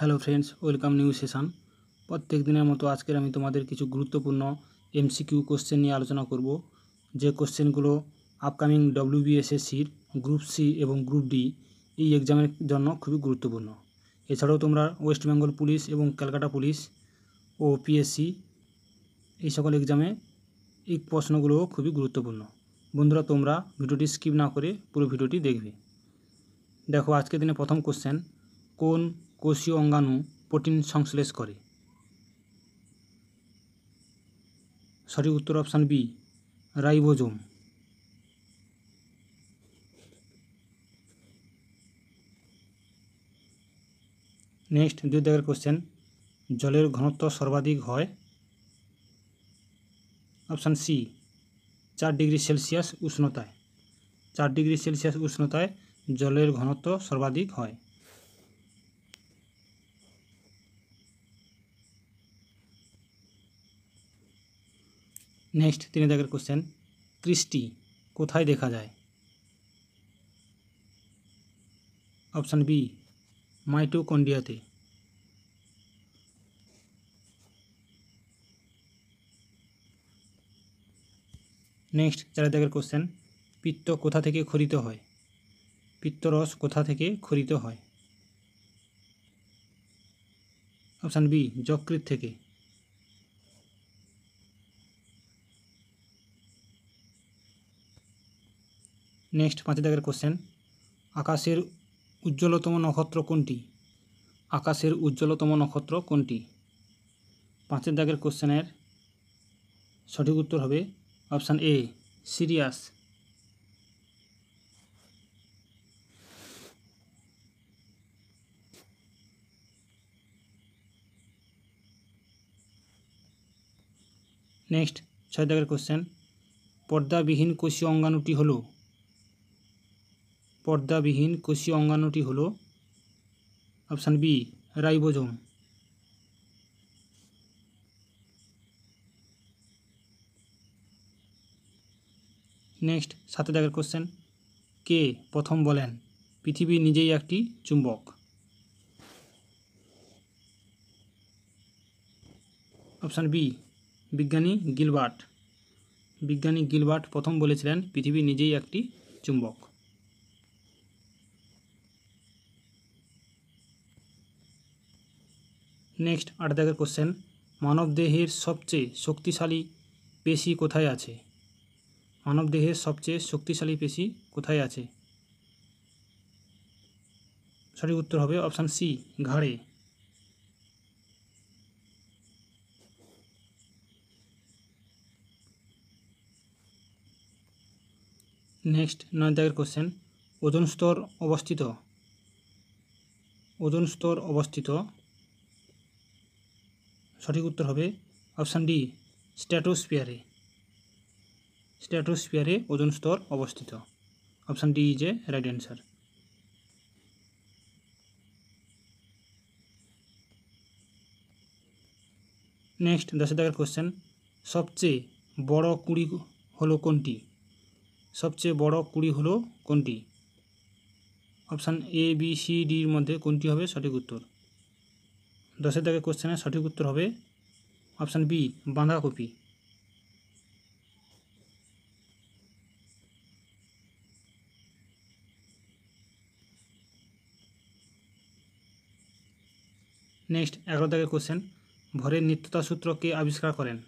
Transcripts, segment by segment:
Hello friends, welcome new session. প্রত্যেক দিনের মতো আজকের আমি তোমাদের কিছু গুরুত্বপূর্ণ এমসিকিউ কোশ্চেন নিয়ে আলোচনা করব, যে কোশ্চেনগুলো আপকামিং ডব্লিউবিএসএসসির গ্রুপ সি এবং গ্রুপ ডি এই এক্সামের জন্য খুবই গুরুত্বপূর্ণ। এছাড়াও তোমরা ওয়েস্ট বেঙ্গল পুলিশ এবং ক্যালকাটা পুলিশ ও পিএসসি এই সকল এক্সামে এই প্রশ্নগুলোও খুবই গুরুত্বপূর্ণ। বন্ধুরা, তোমরা ভিডিওটি স্কিপ না করে পুরো ভিডিওটি দেখবে। দেখো, আজকের দিনে প্রথম কোশ্চেন, কোন কোষীয় অঙ্গাণু প্রোটিন সংশ্লেষ করে? সঠিক উত্তর অপশান বি, রাইবোজোম। নেক্সট, 2 দাগের কোশ্চেন, জলের ঘনত্ব সর্বাধিক হয়? অপশান সি, 4 ডিগ্রি সেলসিয়াস উষ্ণতায়। 4 ডিগ্রি সেলসিয়াস উষ্ণতায় জলের ঘনত্ব সর্বাধিক হয়। নেক্সট, 3 দাগের কোশ্চেন, ক্রিস্টি কোথায় দেখা যায়? Option B, মাইটোকন্ড্রিয়াতে। নেক্সট, 4 দাগের কোশ্চেন, পিত্ত কোথা থেকে ক্ষরিত হয়? পিত্তরস কোথা থেকে ক্ষরিত হয়? অপশান বি, যকৃৎ থেকে। নেক্সট, 5 দাগের কোশ্চেন, আকাশের উজ্জ্বলতম নক্ষত্র কোনটি? আকাশের উজ্জ্বলতম নক্ষত্র কোনটি? 5 দাগের কোশ্চেনের সঠিক উত্তর হবে অপশান এ, সিরিয়াস। নেক্সট, 6 দাগের কোশ্চেন, পর্দাবিহীন কোষীয় অঙ্গাণুটি হলো? পর্দাবিহীন কোষীয় অঙ্গাণুটি হলো অপশান বি, রাইবোজোম। নেক্সট, 7 দাগের কোশ্চেন, কে প্রথম বলেন পৃথিবী নিজেই একটি চুম্বক? অপশান বি, বিজ্ঞানী গিলবার্ট। বিজ্ঞানী গিলবার্ট প্রথম বলেছিলেন পৃথিবী নিজেই একটি চুম্বক। নেক্সট, 8 দাগের কোশ্চেন, মানবদেহের সবচেয়ে শক্তিশালী পেশি কোথায় আছে? মানবদেহের সবচেয়ে শক্তিশালী পেশি কোথায় আছে? সঠিক উত্তর হবে অপশান সি, ঘাড়ে। নেক্সট, 9 দাগের কোশ্চেন, ওজোন স্তর অবস্থিত? ওজোন স্তর অবস্থিত সঠিক উত্তর হবে অপশান ডি, স্ট্র্যাটোস্ফিয়ারে। স্ট্র্যাটোস্ফিয়ারে ওজোন স্তর অবস্থিত। Option D is a right answer. Next, 10 দাগের কোশ্চেন, সবচেয়ে বড় কুঁড়ি হলো কোনটি? সবচেয়ে বড় কুঁড়ি হলো কোনটি? অপশান এ, বি, সি, ডির মধ্যে কোনটি হবে সঠিক উত্তর? 10 দাগের কোশ্চেনের সঠিক উত্তর হবে অপশান বি, বাঁধাকপি। নেক্সট, 11 দাগের কোশ্চেন, ভরের নিত্যতা সূত্র কে আবিষ্কার করেন?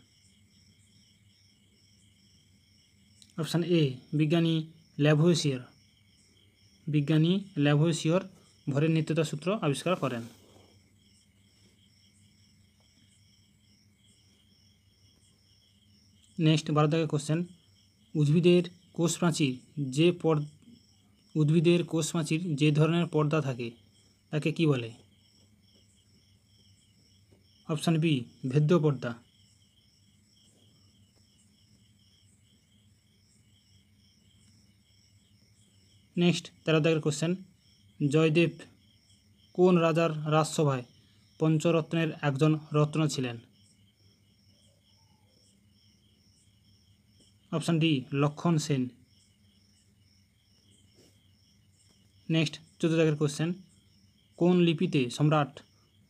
অপশান এ, বিজ্ঞানী ল্যাভোইসিয়র। বিজ্ঞানী ল্যাভোইসিয়র ভরের নিত্যতা সূত্র আবিষ্কার করেন। নেক্সট, 12 দাগের কোশ্চেন, উদ্ভিদের কোষ প্রাচীর যে ধরনের পর্দা থাকে তাকে কি বলে? অপশান বি, ভেদ্য পর্দা। নেক্সট, 13 দাগের কোশ্চেন, জয়দেব কোন রাজার রাজসভায় পঞ্চরত্নের একজন রত্ন ছিলেন? অপশান ডি, লক্ষণ সেন। নেক্সট, 14 দাগের কোশ্চেন, কোন লিপিতে সম্রাট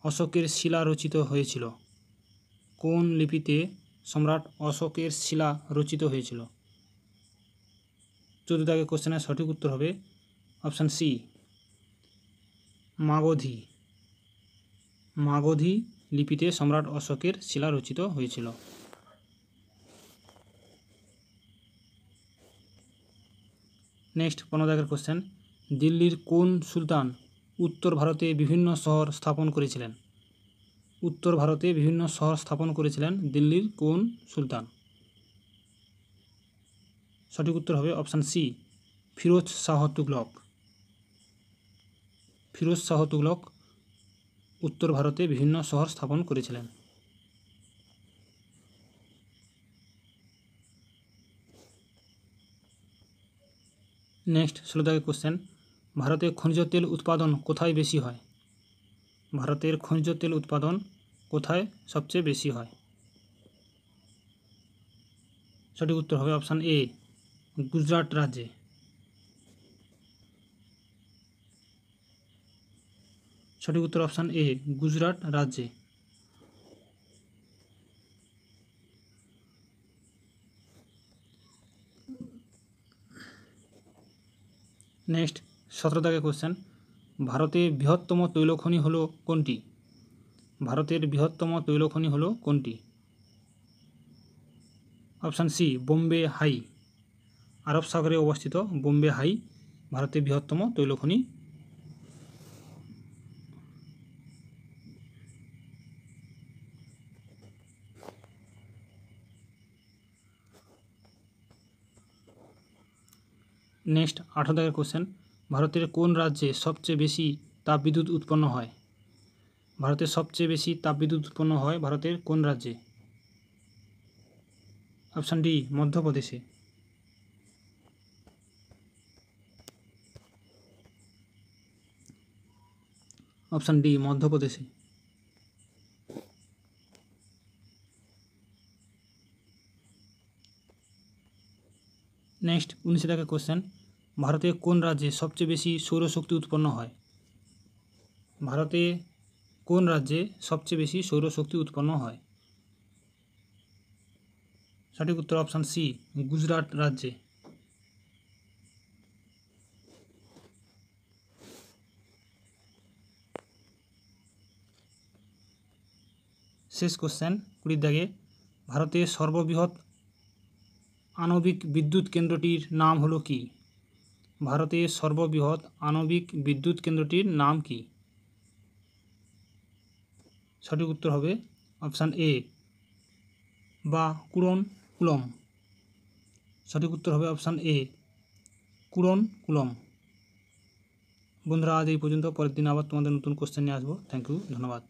অশোকের শিলা রচিত হয়েছিল? কোন লিপিতে সম্রাট অশোকের শিলা রচিত হয়েছিল? 14 দাগের কোশ্চেনের সঠিক উত্তর হবে অপশান সি, মাগধী। মাগধী লিপিতে সম্রাট অশোকের শিলা রচিত হয়েছিল। নেক্সট 15 দাগের কোশ্চেন, দিল্লির কোন সুলতান উত্তর ভারতে বিভিন্ন শহর স্থাপন করেছিলেন? উত্তর ভারতে বিভিন্ন শহর স্থাপন করেছিলেন দিল্লির কোন সুলতান? সঠিক উত্তর হবে অপশান সি, ফিরোজ শাহ তুগলক। ফিরোজ শাহ তুগলক উত্তর ভারতে বিভিন্ন শহর স্থাপন করেছিলেন। নেক্সট 16 দাগের কোশ্চেন, ভারতে খনিজ তেল উৎপাদন কোথায় বেশি হয়? ভারতের খনিজ তেল উৎপাদন কোথায় সবচেয়ে বেশি হয়? সঠিক উত্তর হবে অপশান এ, গুজরাট রাজ্যে। সঠিক উত্তর অপশান এ, গুজরাট রাজ্যে। নেক্সট 17 দাগের কোশ্চেন, ভারতের বৃহত্তম তৈলখনি হলো কোনটি? ভারতের বৃহত্তম তৈলখনি হলো কোনটি? Option C, Bombay High. আরব সাগরে অবস্থিত বোম্বে হাই ভারতের বৃহত্তম তৈলখনি। নেক্সট 18 দাগের কোশ্চেন, ভারতের কোন রাজ্যে সবচেয়ে বেশি তাপবিদ্যুৎ উৎপন্ন হয়? ভারতের সবচেয়ে বেশি তাপবিদ্যুৎ উৎপন্ন হয় ভারতের কোন রাজ্যে? অপশান ডি, মধ্যপ্রদেশে। অপশান ডি, মধ্যপ্রদেশে। নেক্সট 19 দাগের কোশ্চেন, ভারতে কোন রাজ্যে সবচেয়ে বেশি সৌরশক্তি উৎপন্ন হয়? ভারতে কোন রাজ্যে সবচেয়ে বেশি সৌরশক্তি উৎপন্ন হয়? সঠিক উত্তর অপশান সি, গুজরাট রাজ্যে। শেষ কোশ্চেন 20 দাগে, ভারতের সর্ববৃহৎ আণবিক বিদ্যুৎ কেন্দ্রটির নাম হলো কি? ভারতের সর্ববৃহৎ আণবিক বিদ্যুৎ কেন্দ্রটির নাম কি? সঠিক উত্তর হবে অপশান এ, বা কুরনকুলম। সঠিক উত্তর হবে অপশান এ, কুরনকুলম। বন্ধুরা আজ এই পর্যন্ত, পরের দিন আবার তোমাদের নতুন কোশ্চেন নিয়ে আসবো। থ্যাংক ইউ, ধন্যবাদ।